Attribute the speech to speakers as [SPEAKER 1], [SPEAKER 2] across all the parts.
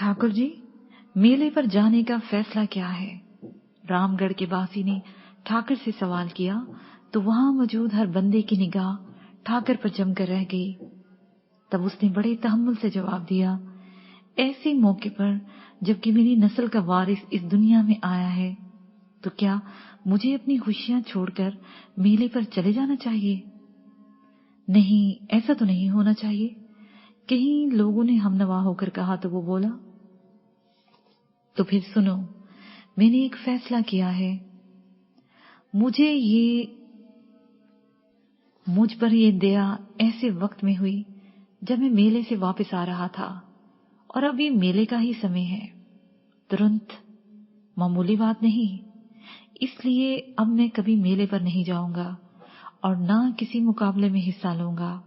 [SPEAKER 1] ठाकुर जी, मेले पर जाने का फैसला क्या है? रामगढ़ के बासी ने ठाकर से सवाल किया तो वहां मौजूद हर बंदे की निगाह ठाकर पर जमकर रह गई। तब उसने बड़े तहम्मुल से जवाब दिया, ऐसे मौके पर जबकि मेरी नस्ल का वारिस इस दुनिया में आया है, तो क्या मुझे अपनी खुशियां छोड़कर मेले पर चले जाना चाहिए? नहीं, ऐसा तो नहीं होना चाहिए। कहीं लोगों ने हमनवा होकर कहा तो वो बोला, तो फिर सुनो, मैंने एक फैसला किया है। मुझ पर ये दया ऐसे वक्त में हुई जब मैं मेले से वापस आ रहा था, और अब ये मेले का ही समय है, तुरंत, मामूली बात नहीं। इसलिए अब मैं कभी मेले पर नहीं जाऊंगा और ना किसी मुकाबले में हिस्सा लूंगा।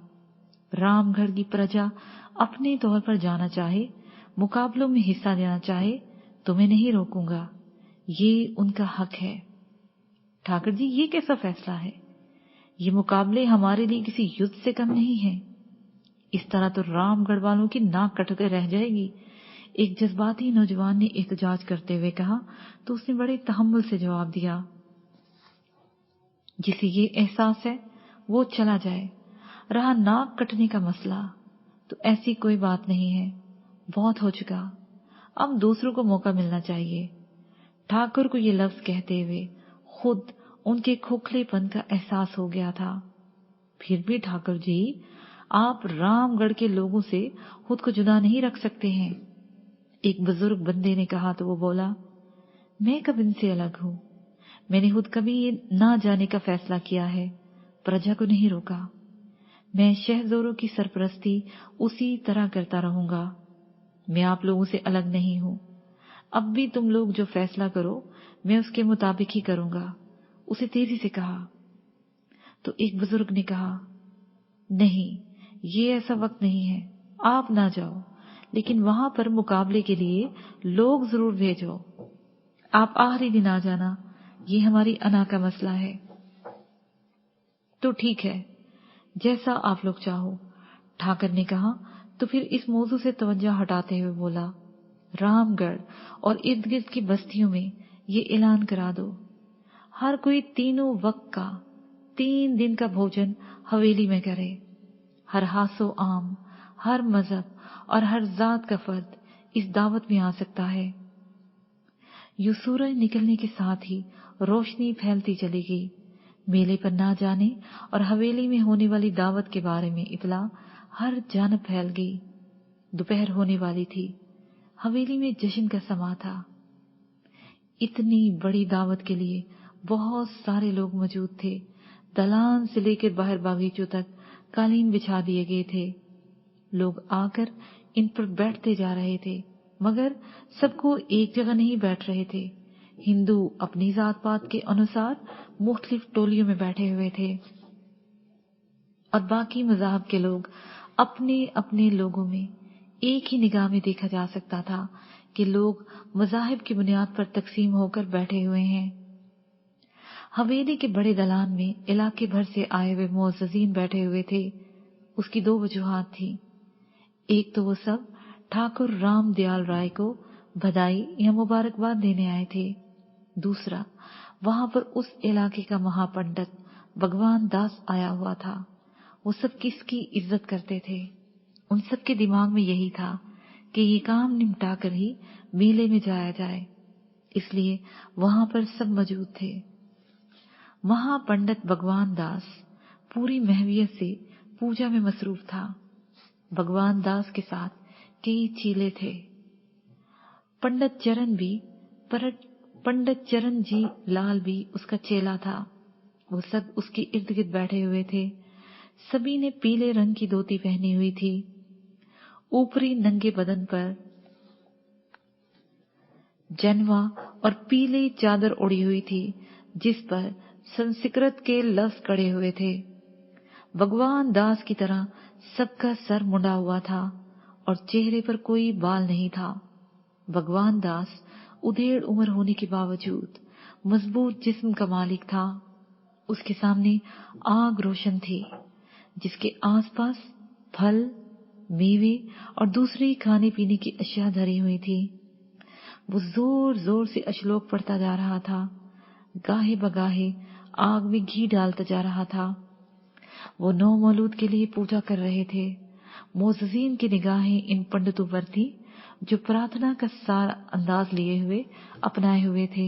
[SPEAKER 1] रामगढ़ की प्रजा अपने तौर पर जाना चाहे, मुकाबलों में हिस्सा लेना चाहे तो मैं नहीं रोकूंगा, ये उनका हक है। ठाकर जी, ये कैसा फैसला है? ये मुकाबले हमारे लिए किसी युद्ध से कम नहीं है। इस तरह तो रामगढ़ वालों की नाक कटकर रह जाएगी। एक जज्बाती नौजवान ने एहतजाज करते हुए कहा तो उसने बड़े तहम्मुल से जवाब दिया, जिसे ये एहसास है वो चला जाए। रहा नाक कटने का मसला, तो ऐसी कोई बात नहीं है, बहुत हो चुका। अब दूसरों को मौका मिलना चाहिए। ठाकुर को ये लफ्ज कहते हुए खुद उनके खोखलेपन का एहसास हो गया था। फिर भी ठाकुर जी, आप रामगढ़ के लोगों से खुद को जुदा नहीं रख सकते हैं। एक बुजुर्ग बंदे ने कहा तो वो बोला, मैं कब इनसे अलग हूं? मैंने खुद कभी ये ना जाने का फैसला किया है, प्रजा को नहीं रोका। मैं शहज़ोरों की सरपरस्ती उसी तरह करता रहूंगा। मैं आप लोगों से अलग नहीं हूं। अब भी तुम लोग जो फैसला करो मैं उसके मुताबिक ही करूंगा, उसे तेजी से कहा। तो एक बुजुर्ग ने कहा, नहीं, ये ऐसा वक्त नहीं है, आप ना जाओ, लेकिन वहां पर मुकाबले के लिए लोग जरूर भेजो। आप आखिरी दिन आ जाना, ये हमारी अना का मसला है। तो ठीक है, जैसा आप लोग चाहो, ठाकर ने कहा। तो फिर इस मौजू से तवज्जो हटाते हुए बोला, रामगढ़ और इर्द गिर्द की बस्तियों में ये ऐलान करा दो, हर कोई तीनों वक्त का 3 दिन का भोजन हवेली में करे। हर हासो आम, हर मजहब और हर जात का फर्द इस दावत में आ सकता है। यूं सूरज निकलने के साथ ही रोशनी फैलती चली गई। मेले पर ना जाने और हवेली में होने वाली दावत के बारे में इतला हर जानब फैल गई। दोपहर होने वाली थी। हवेली में जश्न का समा था। इतनी बड़ी दावत के लिए बहुत सारे लोग मौजूद थे। दलान से लेकर बाहर बागीचों तक कालीन बिछा दिए गए थे। लोग आकर इन पर बैठते जा रहे थे, मगर सबको एक जगह नहीं बैठ रहे थे। हिंदू अपनी जात पात के अनुसार मुख्तलिफ टोलियों में बैठे हुए थे और बाकी मज़हब के लोग अपने अपने लोगों में। एक ही निगाह में देखा जा सकता था कि लोग मज़ाहिब की बुनियाद पर तकसीम होकर बैठे हुए हैं। हवेली के बड़े दलान में इलाके भर से आए हुए मुअज़्ज़िज़ीन बैठे हुए थे। उसकी 2 वजूहात थी। एक तो वो सब ठाकुर राम दयाल राय को बधाई या मुबारकबाद देने आए थे। दूसरा, वहां पर उस इलाके का महापंडित भगवान दास आया हुआ था। वो सब किसकी इज्जत करते थे? उन सब के दिमाग में यही था कि ये काम निपटा कर ही मेले में जाया जाए। इसलिए वहां पर सब मौजूद थे। महापंडित भगवान दास पूरी महवियत से पूजा में मसरूफ था। भगवान दास के साथ कई चीले थे। पंडित चरण जी लाल भी उसका चेला था। वो सब उसके इर्द गिर्द बैठे हुए थे। सभी ने पीले रंग की धोती पहनी हुई थी। ऊपरी नंगे बदन पर जनवा और पीले चादर ओढ़ी हुई थी, जिस पर संस्कृत के लफ्ज कड़े हुए थे। भगवान दास की तरह सबका सर मुंडा हुआ था और चेहरे पर कोई बाल नहीं था। भगवान दास उधेड़ उम्र होने के बावजूद मजबूत जिस्म का मालिक था। उसके सामने आग रोशन थी, जिसके आसपास फल, मेवे और दूसरे खाने पीने की अशिया धरी हुई थी। वो जोर जोर से अश्लोक पढ़ता जा रहा था, गाहे बगाहे आग में घी डालता जा रहा था। वो नौ मौलूद के लिए पूजा कर रहे थे। मोअज़्ज़िन की निगाहें इन पंडितों पर थी जो प्रार्थना का सारा अंदाज लिए हुए अपनाए हुए थे।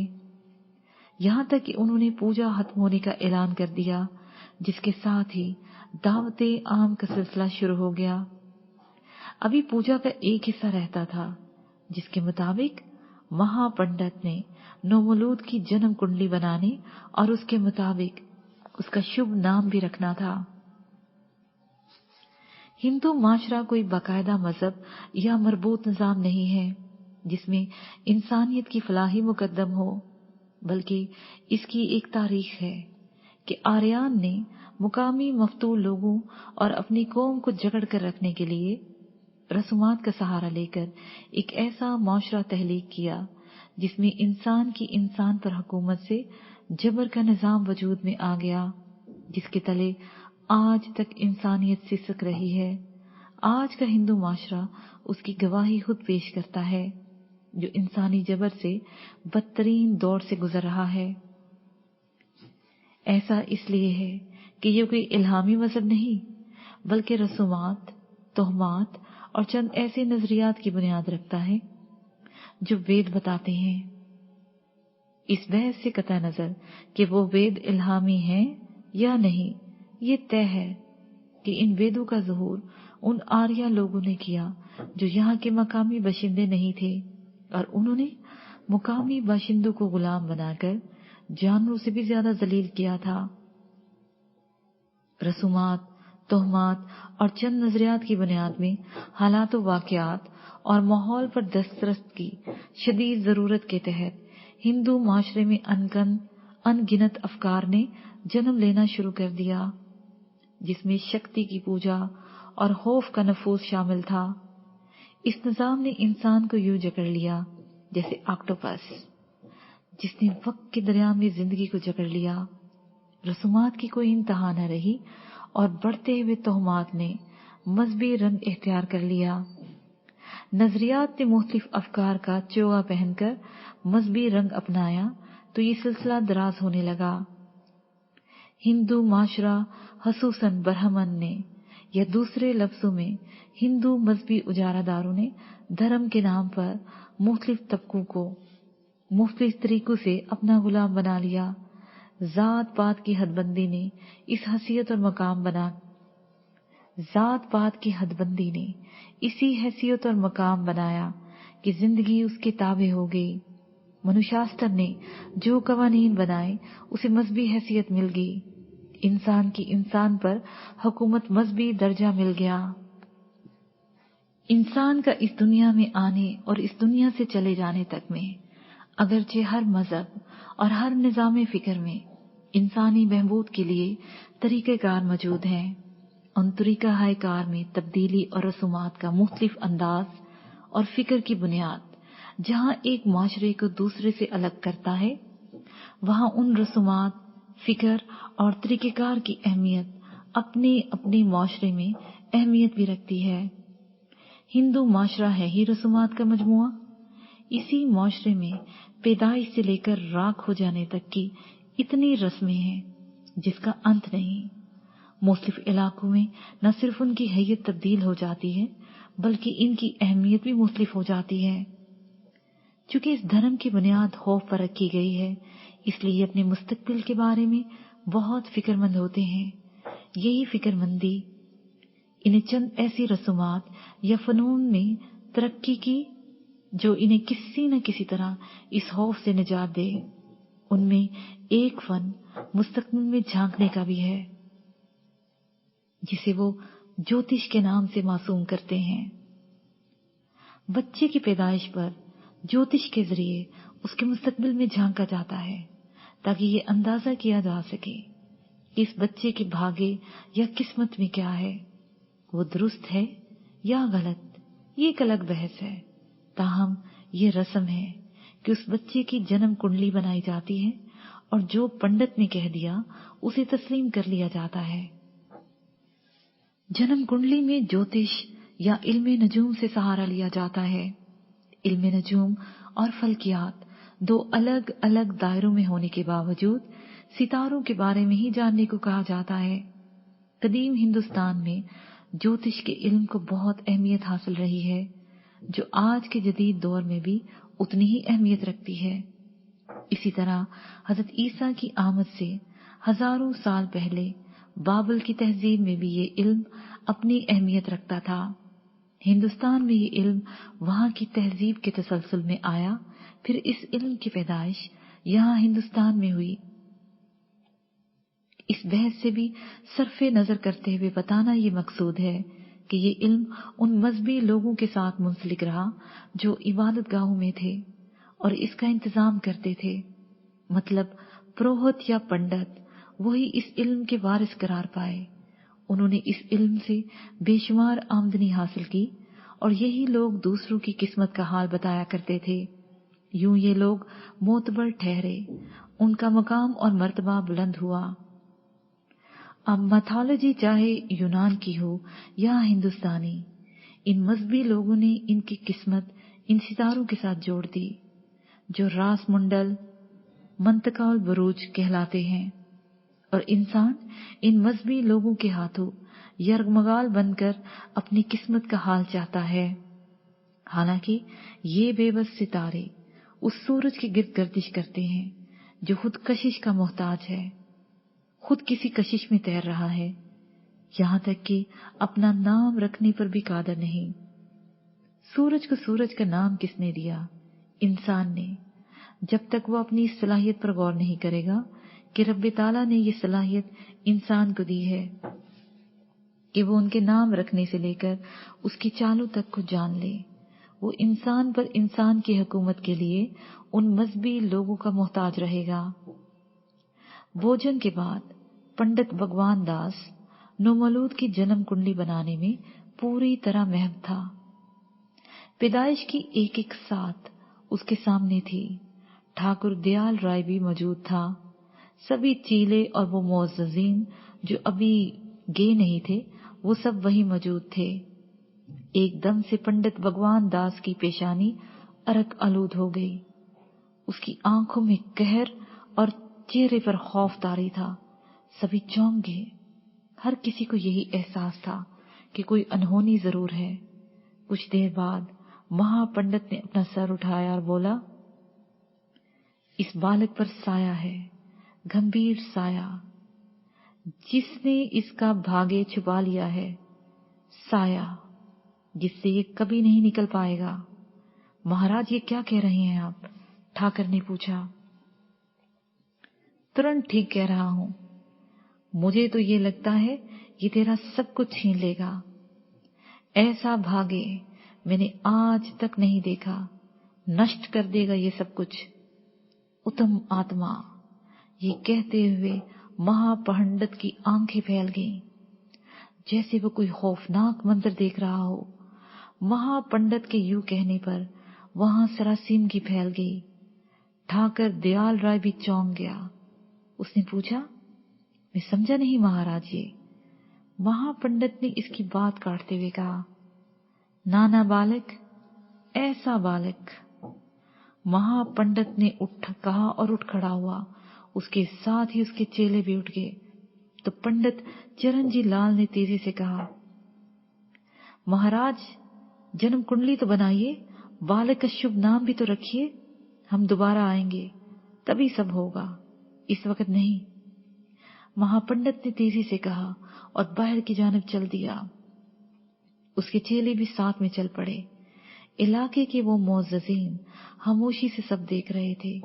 [SPEAKER 1] यहाँ तक कि उन्होंने पूजा खत्म होने का ऐलान कर दिया, जिसके साथ ही दावते आम का सिलसिला शुरू हो गया। अभी पूजा का एक हिस्सा रहता था, जिसके मुताबिक महापंडित ने नौमौलूद की जन्म कुंडली बनाने और उसके मुताबिक उसका शुभ नाम भी रखना था। हिंदू माशरा कोई बाकायदा मजहब या मरबूत निजाम नहीं है जिसमें इंसानियत की फलाही मुकद्दम हो, बल्कि इसकी एक तारीख है कि आर्यन ने मुकामी मफ्तूल लोगों और अपनी कौम को जकड़ कर रखने के लिए रसूमात का सहारा लेकर एक ऐसा माशरा तहलीक किया जिसमें इंसान की इंसान पर हुकूमत से जबर का निजाम वजूद में आ गया, जिसके तले आज तक इंसानियत सिसक रही है। आज का हिंदू माशरा उसकी गवाही खुद पेश करता है, जो इंसानी जबर से बदतरीन दौर से गुजर रहा है। ऐसा इसलिए है कि ये कोई इल्हामी मजहब नहीं, बल्कि रसूमात, तोहमात और चंद ऐसे नजरियात की बुनियाद रखता है जो वेद बताते हैं। इस बहस से कतई नजर कि वो वेद इल्हामी हैं या नहीं, ये तय है कि इन वेदों का ज़ुहूर उन आर्या लोगों ने किया जो यहाँ के मकामी बाशिंदे नहीं थे, और उन्होंने मुकामी बाशिंदों को गुलाम बनाकर जानवरों से भी ज्यादा जलील किया था। रसूमात, तोहमात और चंद नजरियात की बुनियाद में हालात व वाक़यात और माहौल पर दस्तरस्त की शदीद जरूरत के तहत हिंदू माशरे में अनगिनत अफकार ने जन्म लेना शुरू कर दिया, जिसमें शक्ति की पूजा और खौफ का नफूस शामिल था। इस निजाम ने इंसान को यूं जकड़ लिया जैसे ऑक्टोपस जिसने वक्त के दरिया में जिंदगी को जकड़ लिया। रसूमात की कोई इंतहा न रही और बढ़ते हुए तोहमात ने मजहबी रंग इख्तियार कर लिया। नजरियात ने मुख्तलिफ अफकार का चोगा पहनकर मजहबी रंग अपनाया तो ये सिलसिला दराज होने लगा। हिंदू माशरा खसूसन ब्राह्मण ने या दूसरे लफ्जों में हिंदू मजहबी उजारादारों ने धर्म के नाम पर मुख्तलिफ तबकों को मुख्तलिफ तरीकों से अपना गुलाम बना लिया। जात पात की हदबंदी ने इस हैसियत और मकाम इसी हैसियत और मकाम बनाया कि जिंदगी उसके ताबे हो गई। मनुशास्त्र ने जो कवानीन बनाए उसे मजहबी हैसियत मिल गई। इंसान की इंसान पर हुकूमत मजहबी दर्जा मिल गया। इंसान का इस दुनिया में आने और इस दुनिया से चले जाने तक में अगरचे हर मजहब और हर निजाम फिक्र में इंसानी बहबूद के लिए तरीक़ेकार मौजूद हैं। उन तरीक़ा हाय कार में तब्दीली और रसूमात का मुख्तलिफ अंदाज और फिक्र की बुनियाद जहाँ एक माशरे को दूसरे से अलग करता है, वहाँ उन रसूमात, फिक्र और तरीक़ेकार की अहमियत अपने अपने माशरे में अहमियत भी रखती है। हिंदू माशरा है ही रसूमात का मजमुआ। इसी माशरे में पैदाइश से लेकर राख हो जाने तक की इतनी रस्में हैं जिसका अंत नहीं। मुख्तलिफ इलाकों में न सिर्फ उनकी हैयत तब्दील हो जाती है, बल्कि इनकी अहमियत भी मुख्तलिफ हो जाती है। चूंकि इस धर्म की बुनियाद खौफ पर रखी गई है, इसलिए अपने मुस्तकबिल के बारे में बहुत फिक्रमंद होते हैं। यही फिक्रमंदी इन्हें चंद ऐसी रसूमात या फनून में तरक्की की जो इन्हें किसी न किसी तरह इस खौफ से निजात दे। उनमें एक फन मुस्तकबिल में झांकने का भी है, जिसे वो ज्योतिष के नाम से मासूम करते हैं। बच्चे की पैदाइश पर ज्योतिष के जरिए उसके मुस्तकबिल में झांका जाता है, ताकि ये अंदाजा किया जा सके कि इस बच्चे के भाग्य या किस्मत में क्या है, वो दुरुस्त है या गलत। ये एक अलग बहस है। ताहम ये रस्म है कि उस बच्चे की जन्म कुंडली बनाई जाती है और जो पंडित ने कह दिया उसे तस्लीम कर लिया जाता है। जन्म कुंडली में ज्योतिष या इल्म नजूम से सहारा लिया जाता है। इल्म नजूम और फल्कियात दो अलग अलग दायरों में होने के बावजूद सितारों के बारे में ही जानने को कहा जाता है। कदीम हिंदुस्तान में ज्योतिष के इल्म को बहुत अहमियत हासिल रही है, जो आज के जदीद दौर में भी उतनी ही अहमियत रखती है। इसी तरह हजरत ईसा की आमद से हजारों साल पहले बाबल की तहजीब में भी ये इल्म अपनी अहमियत रखता था। हिंदुस्तान में ये इल्म वहाँ की तहजीब के तसलसल में आया, फिर इस इल्म की पैदाइश यहाँ हिंदुस्तान में हुई। इस बहस से भी सरफे नजर करते हुए बताना ये मकसूद है कि ये इल्म उन मजहबी लोगों के साथ मुंसलिक रहा जो इबादत गाहों में थे और इसका इंतजाम करते थे। मतलब पुरोहित या पंडित वही इस इल्म के वारिस करार पाए। उन्होंने इस इल्म से बेशुमार आमदनी हासिल की और यही लोग दूसरों की किस्मत का हाल बताया करते थे। यूं ये लोग मोतबर ठहरे, उनका मकाम और मर्तबा बुलंद हुआ। अब मैथोलॉजी चाहे यूनान की हो या हिंदुस्तानी, इन मजहबी लोगों ने इनकी किस्मत इन सितारों के साथ जोड़ दी, जो रास मुंडल मंतकाल बुरूज कहलाते हैं, और इंसान इन मजहबी लोगों के हाथों यरगमगाल बनकर अपनी किस्मत का हाल चाहता है। हालांकि ये बेबस सितारे उस सूरज के गिर्द गर्दिश करते हैं जो खुद कशिश का मोहताज है, खुद किसी कशिश में तैर रहा है, यहाँ तक कि अपना नाम रखने पर भी कादर नहीं। सूरज को सूरज का नाम किसने दिया? इंसान ने। जब तक वो अपनी इस सलाहियत पर गौर नहीं करेगा कि रब्बे ताला ने ये सलाहियत इंसान को दी है कि वो उनके नाम रखने से लेकर उसकी चालों तक को जान ले, वो इंसान पर इंसान की हुकूमत के लिए उन मजहबी लोगों का मोहताज रहेगा। भोजन के बाद पंडित भगवान दास नोमलूद की जन्म कुंडली बनाने में पूरी तरह महव था। पैदाइश की एक एक साथ उसके सामने थी। ठाकुर दयाल राय भी मौजूद था। सभी चीले और वो मोअज़्ज़ज़ीन जो अभी गे नहीं थे, वो सब वही मौजूद थे। एकदम से पंडित भगवान दास की पेशानी अरक आलूद हो गई। उसकी आंखों में कहर और चेहरे पर खौफ तारी था। सभी चौंक गए। हर किसी को यही एहसास था कि कोई अनहोनी जरूर है। कुछ देर बाद महापंडित ने अपना सर उठाया और बोला, इस बालक पर साया है, गंभीर साया, जिसने इसका भागे छुपा लिया है, साया जिससे ये कभी नहीं निकल पाएगा। महाराज ये क्या कह रहे हैं आप? ठाकर ने पूछा। तुरंत ठीक कह रहा हूं। मुझे तो ये लगता है ये तेरा सब कुछ छीन लेगा। ऐसा भागे मैंने आज तक नहीं देखा। नष्ट कर देगा ये सब कुछ। उत्तम आत्मा। ये कहते हुए महापंडित की आंखें फैल गईं, जैसे वो कोई खौफनाक मंजर देख रहा हो। महापंडित के यूं कहने पर वहां सरासीमगी फैल गई। ठाकर दयाल राय भी चौंक गया। उसने पूछा, मैं समझा नहीं महाराज ये। महापंडित ने इसकी बात काटते हुए कहा, नाना बालक, ऐसा बालक। महापंडित ने कहा और उठ खड़ा हुआ। उसके साथ ही उसके चेले भी उठ गए। तो पंडित चिरंजी लाल ने तेजी से कहा, महाराज जन्म कुंडली तो बनाइए, बालक का शुभ नाम भी तो रखिए। हम दोबारा आएंगे तभी सब होगा, इस वक्त नहीं। महापंडित ने तेजी से कहा और बाहर की जानिब चल दिया। उसके चेले भी साथ में चल पड़े। इलाके के वो मोअज़्ज़ज़ीन खामोशी से सब देख रहे थे।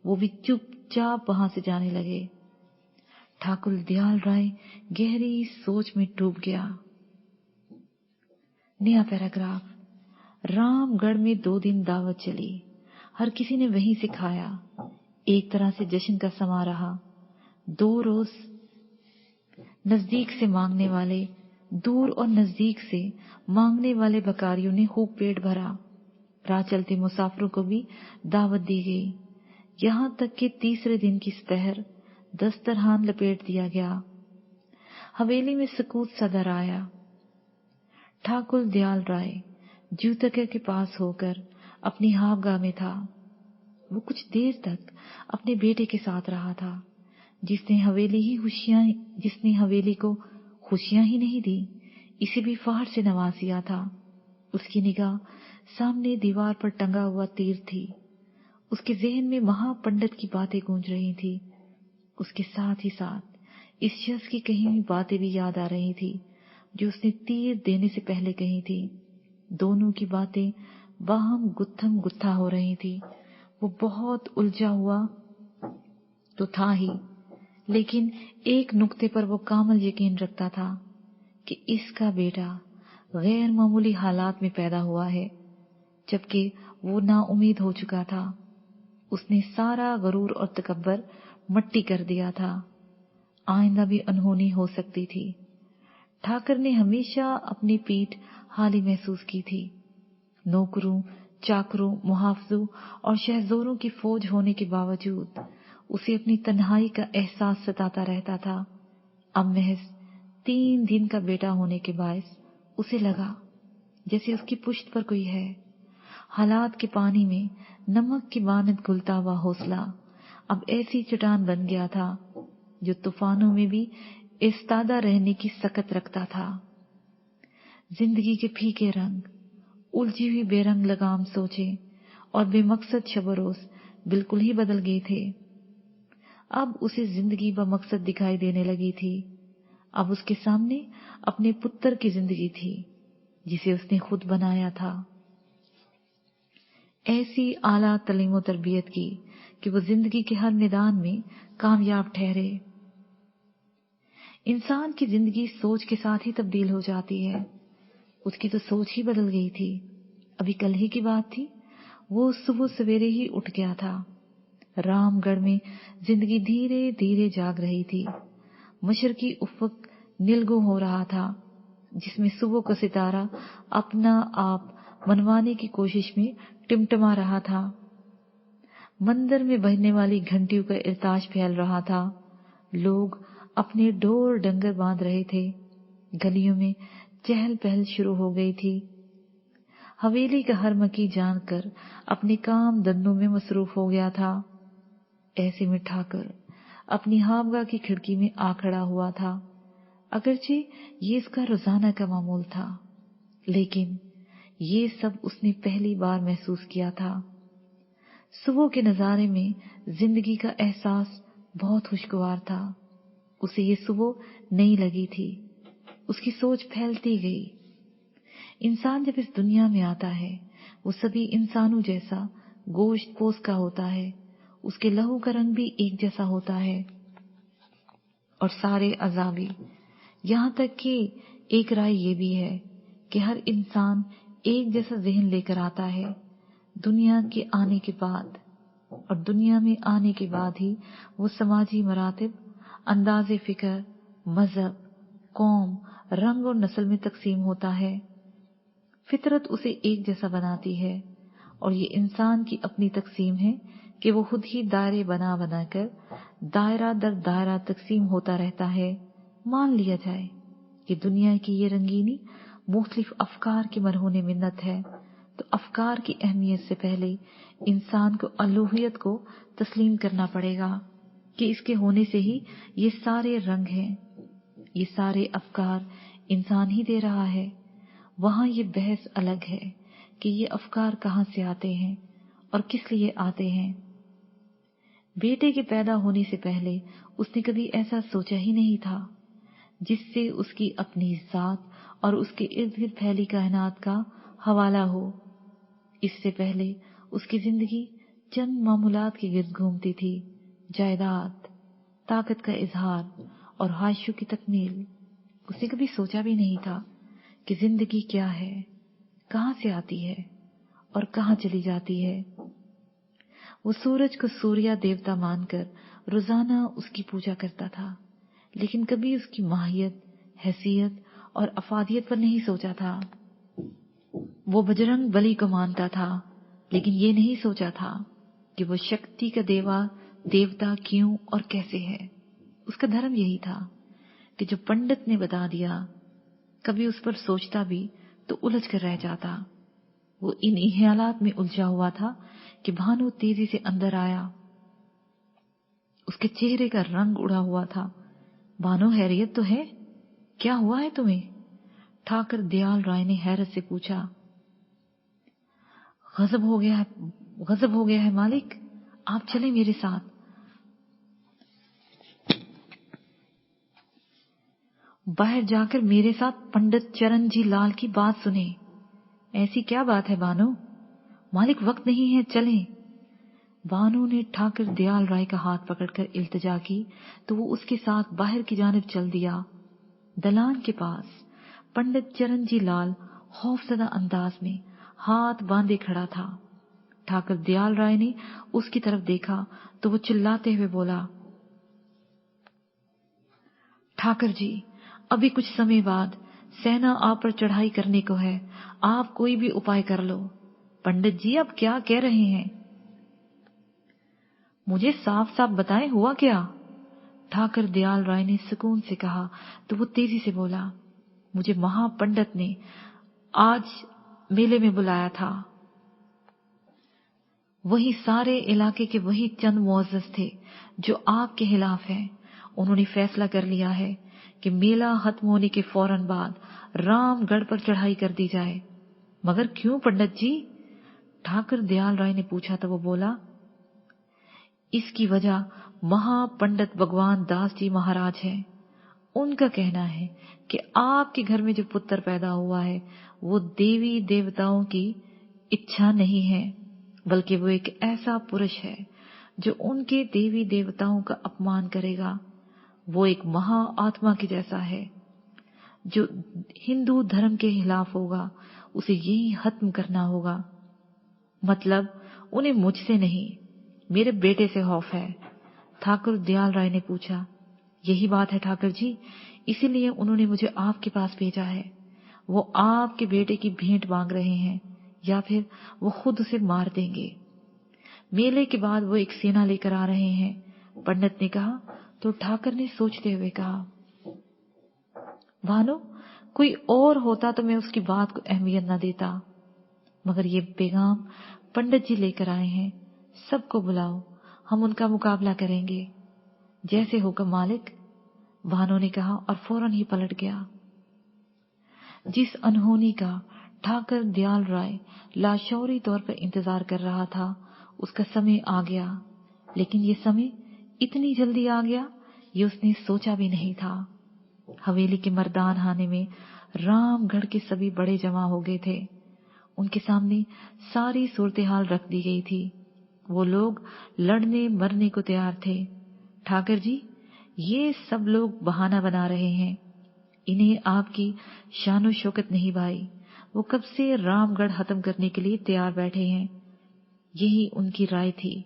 [SPEAKER 1] वो भी चुपचाप वहां से जाने लगे। ठाकुर दयाल राय गहरी सोच में डूब गया। नया पैराग्राफ। रामगढ़ में 2 दिन दावत चली। हर किसी ने वहीं से खाया। एक तरह से जश्न का समा रहा। 2 रोज नजदीक से मांगने वाले, दूर और नजदीक से मांगने वाले बकारियों ने खूब पेट भरा। राह चलते मुसाफिरों को भी दावत दी गई। यहाँ तक कि तीसरे दिन की दोपहर दस्तरखान लपेट दिया गया। हवेली में सुकूत सा दर आया। ठाकुर दयाल राय ज्यूतके के पास होकर अपनी हावगाह में था। वो कुछ देर तक अपने बेटे के साथ रहा था, जिसने हवेली को खुशियां ही नहीं दी, इसे भी फहर से नवाजिया था। उसकी निगाह सामने दीवार पर टंगा हुआ तीर थी। उसके ज़हन में महापंडित की बातें गूंज रही थी। उसके साथ ही साथ इस शख्स की कही हुई बातें भी याद आ रही थी जो उसने तीर देने से पहले कही थी। दोनों की बातें बाहम गुत्थम गुत्था हो रही थी। वो बहुत उलझा हुआ तो था ही, लेकिन एक नुक्ते पर वो कामल यकीन रखता था कि इसका बेटा गैर मामूली हालात में पैदा हुआ है, जबकि वो नाउम्मीद हो चुका था। उसने सारा गरूर और तकब्बर मट्टी कर दिया था। आइंदा भी अनहोनी हो सकती थी। ठाकर ने हमेशा अपनी पीठ हाली महसूस की थी। नौकरों, चाकरों, मुहाफिजों और शहज़ोरों की फौज होने के बावजूद उसे अपनी तन्हाई का एहसास सताता रहता था। अब महज 3 दिन का बेटा होने के बायस उसे लगा जैसे उसकी पुश्त पर कोई है। हालात के पानी में नमक की मानद घुलता हुआ हौसला अब ऐसी चट्टान बन गया था जो तूफानों में भी इस्तादा रहने की सकत रखता था। जिंदगी के फीके रंग, उलझी हुई बेरंग लगाम सोचे और बेमकसद शबरोज बिल्कुल ही बदल गए थे। अब उसे जिंदगी बमकसद दिखाई देने लगी थी। अब उसके सामने अपने पुत्र की जिंदगी थी जिसे उसने खुद बनाया था। ऐसी आला तालीम तरबियत की कि वो जिंदगी के हर मैदान में कामयाब ठहरे। इंसान की जिंदगी सोच के साथ ही तब्दील हो जाती है। उसकी तो सोच ही बदल गई थी। अभी कल ही की बात थी, वो सुबह सवेरे ही उठ गया था। रामगढ़ में जिंदगी धीरे धीरे जाग रही थी। मशरकी उफ़क़ नीलगू हो रहा था, जिसमें सुबह का सितारा अपना आप मनवाने की कोशिश में टिमटिमा रहा था। मंदिर में बजने वाली घंटियों का इरताज फैल रहा था। लोग अपने ढोर डंगर बांध रहे थे। गलियों में चहल पहल शुरू हो गई थी। हवेली का हर मकी जानकर अपने काम धंधों में मसरूफ हो गया था। ऐसे में ठाकर अपनी हावगा की खिड़की में आ खड़ा हुआ था। अगरचे ये इसका रोजाना का मामूल था, लेकिन ये सब उसने पहली बार महसूस किया था। सुबह के नजारे में जिंदगी का एहसास बहुत खुशगवार था। उसे ये सुबह नई लगी थी। उसकी सोच फैलती गई। इंसान जब इस दुनिया में आता है, वो सभी इंसानों जैसा गोश्त पोस का होता है। उसके लहू का रंग भी एक जैसा होता है और सारे अज़ाबी। यहाँ तक कि एक राय ये भी है कि हर इंसान एक जैसा ज़हन लेकर आता है दुनिया के आने के बाद, और दुनिया में आने के बाद ही वो समाजी मरातिब, अंदाज़े फिक्र, मजहब, कौम, रंग और नस्ल में तकसीम होता है। फितरत उसे एक जैसा बनाती है और ये इंसान की अपनी तकसीम है कि वो खुद ही दायरे बना बनाकर दायरा दर दायरा तकसीम होता रहता है। मान लिया जाए कि दुनिया की ये रंगीनी मुख्तलिफ अफकार के मरहून मिन्नत है, तो अफकार की अहमियत से पहले इंसान को अलूहियत को तस्लीम करना पड़ेगा कि इसके होने से ही ये सारे रंग हैं, ये सारे अफकार इंसान ही दे रहा है। वहां ये बहस अलग है कि ये अफकार कहाँ से आते हैं और किस लिए आते हैं। बेटे के पैदा होने से पहले उसने कभी ऐसा सोचा ही नहीं था जिससे उसकी अपनी जात और उसके इर्द गिर्द फैली कायनात का हवाला हो। इससे पहले उसकी जिंदगी चंद मामूलात के गिर्द घूमती थी। जायदाद, ताकत का इजहार और हाशियों की तकमील। उसने कभी सोचा भी नहीं था कि जिंदगी क्या है, कहाँ से आती है और कहाँ चली जाती है। वो सूरज को सूर्या देवता मानकर रोजाना उसकी पूजा करता था, लेकिन कभी उसकी माहियत, हैसियत और अफादियत पर नहीं सोचा था। वो बजरंग बली को मानता था, लेकिन ये नहीं सोचा था कि वो शक्ति का देवता क्यों और कैसे है। उसका धर्म यही था कि जो पंडित ने बता दिया, कभी उस पर सोचता भी तो उलझ कर रह जाता। वो इन ख्यालात में उलझा हुआ था कि भानु तेजी से अंदर आया। उसके चेहरे का रंग उड़ा हुआ था। भानु, हैरियत तो है? क्या हुआ है तुम्हें? ठाकर दयाल राय ने हैरत से पूछा। गजब हो गया है मालिक, आप चले मेरे साथ। बाहर जाकर मेरे साथ पंडित चरणजी लाल की बात सुने। ऐसी क्या बात है भानु? मालिक, वक्त नहीं है, चलें। भानु ने ठाकर दयाल राय का हाथ पकड़कर इल्तिजा की तो वो उसके साथ बाहर की जानिब चल दिया। दलान के पास पंडित चरणजी लाल खौफजदा अंदाज में हाथ बांधे खड़ा था। ठाकर दयाल राय ने उसकी तरफ देखा तो वो चिल्लाते हुए बोला, ठाकर जी, अभी कुछ समय बाद सेना आप पर चढ़ाई करने को है, आप कोई भी उपाय कर लो। पंडित जी, आप क्या कह रहे हैं? मुझे साफ साफ बताएं, हुआ क्या? ठाकर दयाल राय ने सुकून से कहा तो वो तेजी से बोला, मुझे महापंडित ने आज मेले में बुलाया था। वही सारे इलाके के वही चंद मुअज्जज थे जो आपके खिलाफ हैं। उन्होंने फैसला कर लिया है कि मेला खत्म होने के फौरन बाद रामगढ़ पर चढ़ाई कर दी जाए। मगर क्यों पंडित जी? ठाकर दयाल राय ने पूछा तो वो बोला, इसकी वजह महापंडित भगवान दास जी महाराज हैं। उनका कहना है कि आपके घर में जो पुत्र पैदा हुआ है वो देवी देवताओं की इच्छा नहीं है, बल्कि वो एक ऐसा पुरुष है जो उनके देवी देवताओं का अपमान करेगा। वो एक महा आत्मा के जैसा है जो हिंदू धर्म के खिलाफ होगा, उसे यही खत्म करना होगा। मतलब उन्हें मुझसे नहीं, मेरे बेटे से खौफ है। ठाकुर दयाल राय ने पूछा, यही बात है ठाकर जी, इसीलिए उन्होंने मुझे आपके पास भेजा है। वो आपके बेटे की भेंट मांग रहे हैं या फिर वो खुद उसे मार देंगे। मेले के बाद वो एक सेना लेकर आ रहे हैं, पंडित ने कहा। तो ठाकर ने सोचते हुए कहा, भानु, कोई और होता तो मैं उसकी बात को अहमियत न देता, मगर ये पैगाम पंडित जी लेकर आए हैं, सबको बुलाओ, हम उनका मुकाबला करेंगे। जैसे हुक्म मालिक, भानु ने कहा और फौरन ही पलट गया। जिस अनहोनी का ठाकर दयाल राय लाशौरी तौर पर इंतजार कर रहा था, उसका समय आ गया। लेकिन ये समय इतनी जल्दी आ गया ये उसने सोचा भी नहीं था। हवेली के मर्दान खाने में रामगढ़ के सभी बड़े जमा हो गए थे। उनके सामने सारी सूरत हाल रख दी गई थी। वो लोग लड़ने मरने को तैयार थे। ठाकर जी, ये सब लोग बहाना बना रहे हैं, इन्हें आपकी शानो शौकत नहीं भाई। वो कब से रामगढ़ खत्म करने के लिए तैयार बैठे हैं। यही उनकी राय थी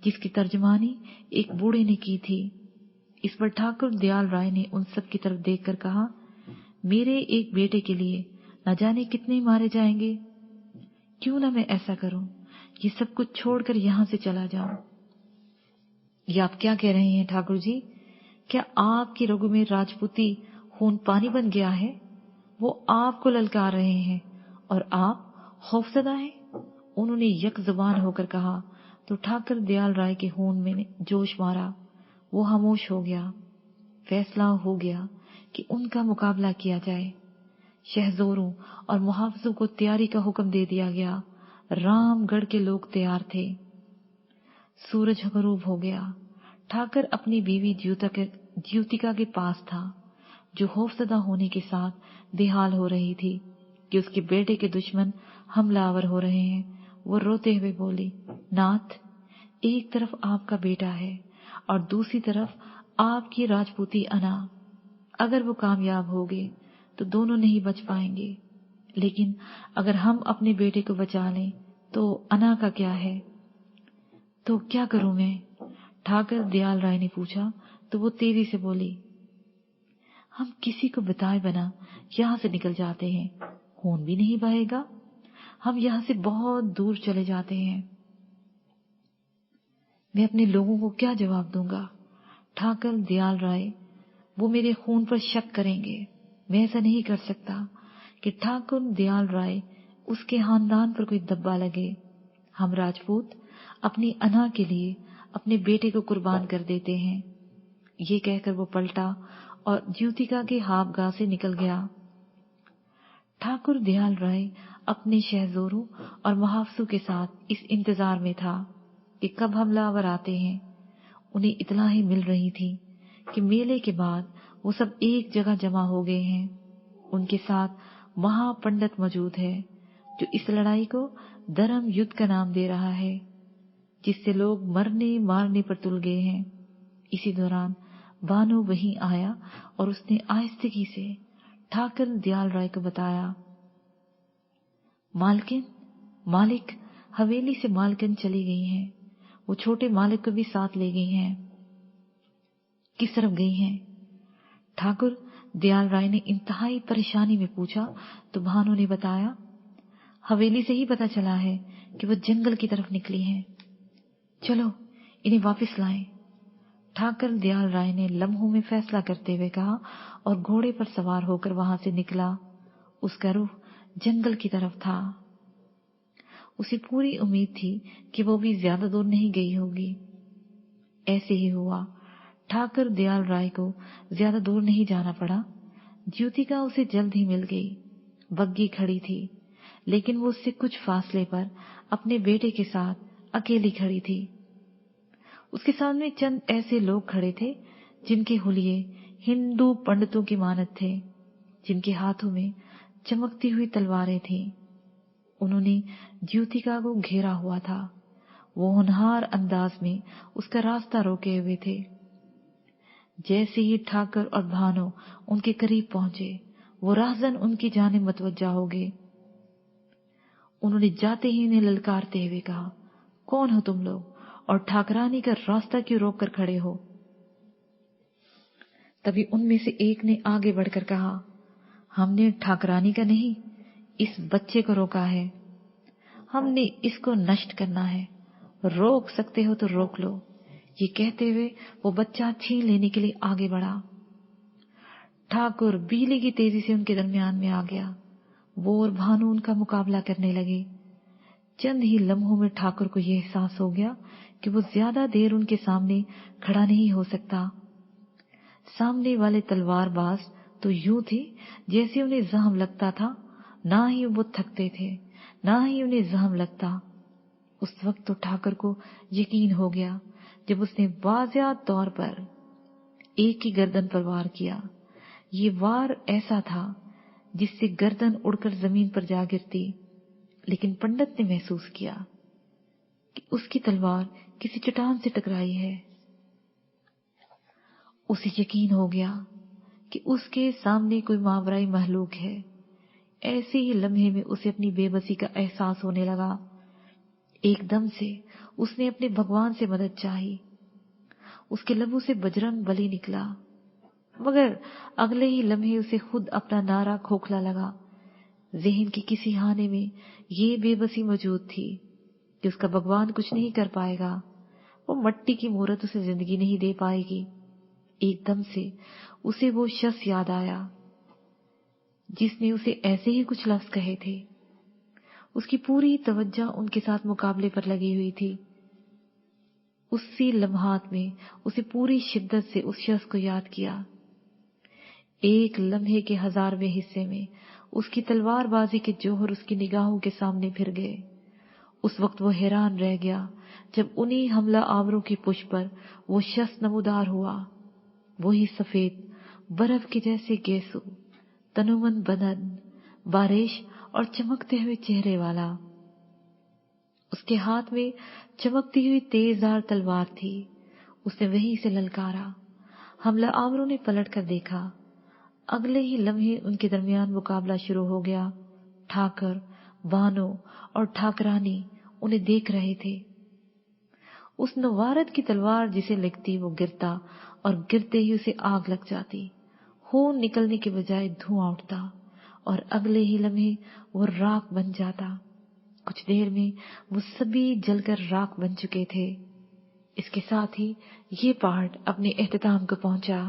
[SPEAKER 1] जिसकी तर्जमानी एक बूढ़े ने की थी। इस पर ठाकुर दयाल राय ने उन सब की तरफ देखकर कहा, मेरे एक बेटे के लिए न जाने कितने मारे जाएंगे। क्यों ना मैं ऐसा करूं, ये सब कुछ छोड़कर यहां से चला जाऊं। ये आप क्या कह रहे हैं ठाकुर जी? क्या आपकी रगों में राजपूती खून पानी बन गया है? वो आपको ललकार रहे हैं और आप खौफजदा हैं। उन्होंने यक जुबान होकर कहा तो ठाकर दयाल राय के खून में जोश मारा। वो खामोश हो गया। फैसला हो गया कि उनका मुकाबला किया जाए। शहजोरों और मुहाफिजों को तैयारी का हुक्म दे दिया गया। रामगढ़ के लोग तैयार थे। सूरज गरूब हो गया। ठाकर अपनी बीवी ज्योतिका के पास था, जो खौफजदा होने के साथ बेहाल हो रही थी कि उसके बेटे के दुश्मन हमलावर हो रहे हैं। वो रोते हुए बोली, नाथ, एक तरफ आपका बेटा है और दूसरी तरफ आपकी राजपूती अना। अगर वो कामयाब हो गए तो दोनों नहीं बच पाएंगे, लेकिन अगर हम अपने बेटे को बचा लें तो अना का क्या है? तो क्या करूं मैं? ठाकर दयाल राय ने पूछा तो वो तेजी से बोली, हम किसी को बताए बिना यहां से निकल जाते हैं, खून भी नहीं बहेगा। हम यहां से बहुत दूर चले जाते हैं। मैं अपने लोगों को क्या जवाब दूंगा? ठाकर दयाल राय, वो मेरे खून पर शक करेंगे। मैं ऐसा नहीं कर सकता कि ठाकुर दयाल राय उसके खानदान पर कोई दब्बा लगे। हम राजपूत अपनी अना के लिए अपने बेटे को कुर्बान कर देते हैं। ये कहकर वो पलटा और ज्योतिका के हावगाह से निकल गया। ठाकुर दयाल राय अपने शहजोरों और मुहाफिजों के साथ इस इंतजार में था कि कब हमलावर आते हैं। उन्हें इत्तलाएं मिल रही थी कि मेले के बाद वो सब एक जगह जमा हो गए हैं। उनके साथ महापंडित मौजूद है जो इस लड़ाई को धर्म युद्ध का नाम दे रहा है, जिससे लोग मरने मारने पर तुल गए हैं। इसी दौरान भानु वहीं आया और उसने आहिस्तगी से ठाकुर दयाल राय को बताया, मालिक हवेली से मालकिन चली गई हैं। वो छोटे मालिक को भी साथ ले गई हैं। किस तरफ गई हैं? ठाकुर दयाल राय ने इंतहाई परेशानी में पूछा तो भानु ने बताया, हवेली से ही पता चला है कि वो जंगल की तरफ निकली हैं। चलो इन्हें वापस लाएं। ठाकुर दयाल राय ने लम्हों में फैसला करते हुए कहा और घोड़े पर सवार होकर वहां से निकला। उसका रुख जंगल की तरफ था। उसे पूरी उम्मीद थी कि वो भी ज्यादा दूर नहीं गई होगी। ऐसे ही हुआ। ठाकुर दयाल राय को ज्यादा दूर नहीं जाना पड़ा। ज्योतिका उसे जल्द ही मिल गई। बग्गी खड़ी थी, लेकिन वो उससे कुछ फासले पर अपने बेटे के साथ अकेली खड़ी थी। उसके सामने चंद ऐसे लोग खड़े थे जिनके हुलिये हिंदू पंडितों की मानद थे, जिनके हाथों में चमकती हुई तलवारें थीं। उन्होंने ज्योतिका को घेरा हुआ था। वो होनहार अंदाज में उसका रास्ता रोके हुए थे। जैसे ही ठाकुर और भानु उनके करीब पहुंचे, वो राहजन उनकी जानिब मतवज्जा हो गए। उन्होंने जाते ही इन्हें ललकारते हुए कहा, कौन हो तुम लोग और ठाकरानी का रास्ता क्यों रोक कर खड़े हो? तभी उनमें से एक ने आगे बढ़कर कहा, हमने ठाकरानी का नहीं, इस बच्चे को रोका है। हमने इसको नष्ट करना है। रोक सकते हो तो रोक लो। ये कहते हुए वो बच्चा छीन लेने के लिए आगे बढ़ा। ठाकुर बिजली की तेजी से उनके दरमियान में आ गया। वो और भानु उनका मुकाबला करने लगे। चंद ही लम्हों में ठाकुर को यह एहसास हो गया कि वो ज्यादा देर उनके सामने खड़ा नहीं हो सकता। सामने वाले तलवारबाज तो यूं थे जैसे उन्हें जख्म लगता था। ना ही वो थकते थे, ना ही उन्हें जख्म लगता। उस वक्त तो ठाकुर को यकीन हो गया जब उसने वाज़िया तौर पर एक ही गर्दन पर वार किया। ये वार ऐसा था जिससे गर्दन उड़कर जमीन पर जा गिरती, लेकिन पंडित ने महसूस किया कि उसकी तलवार किसी चट्टान से टकराई है। उसे यकीन हो गया कि उसके सामने कोई मावराई महलूक है। ऐसे ही लम्हे में उसे अपनी बेबसी का एहसास होने लगा। एकदम से उसने अपने भगवान से मदद चाही। उसके लबों से बजरंग बली निकला, मगर अगले ही लम्हे उसे खुद अपना नारा खोखला लगा। ज़हन के किसी खाने में ये बेबसी मौजूद थी कि उसका भगवान कुछ नहीं कर पाएगा। वो मट्टी की मूरत उसे जिंदगी नहीं दे पाएगी। एकदम से उसे वो शख्स याद आया जिसने उसे ऐसे ही कुछ लफ्ज कहे थे। उसकी पूरी तवज्जो उनके साथ मुकाबले पर लगी हुई थी। उसी लम्हात में उसे पूरी शिद्दत से उस शख्स को याद किया। एक लम्हे के 1000वें हिस्से में उसकी तलवारबाजी के जौहर उसकी निगाहों के सामने फिर गए। उस वक्त वो हैरान रह गया जब उन्हीं हमला आवरों की पुष्प पर वो शख्स नमूदार हुआ। वही सफेद बर्फ के जैसे गेसू, तनुमन बदन, बारिश और चमकते हुए चेहरे वाला। उसके हाथ में चमकती हुई तेजधार तलवार थी। उसने वहीं से ललकारा। हमला आवरों ने पलट कर देखा। अगले ही लम्हे उनके दरमियान मुकाबला शुरू हो गया। ठाकुर, भानु और ठाकरानी उन्हें देख रहे थे। उस नवारद की तलवार जिसे लगती वो गिरता और गिरते ही उसे आग लग जाती। खून निकलने के बजाय धुआं उठता और अगले ही लम्हे वो राख बन जाता। कुछ देर में वो सभी जलकर राख बन चुके थे। इसके साथ ही ये पाठ अपने इख्तिताम को पहुंचा।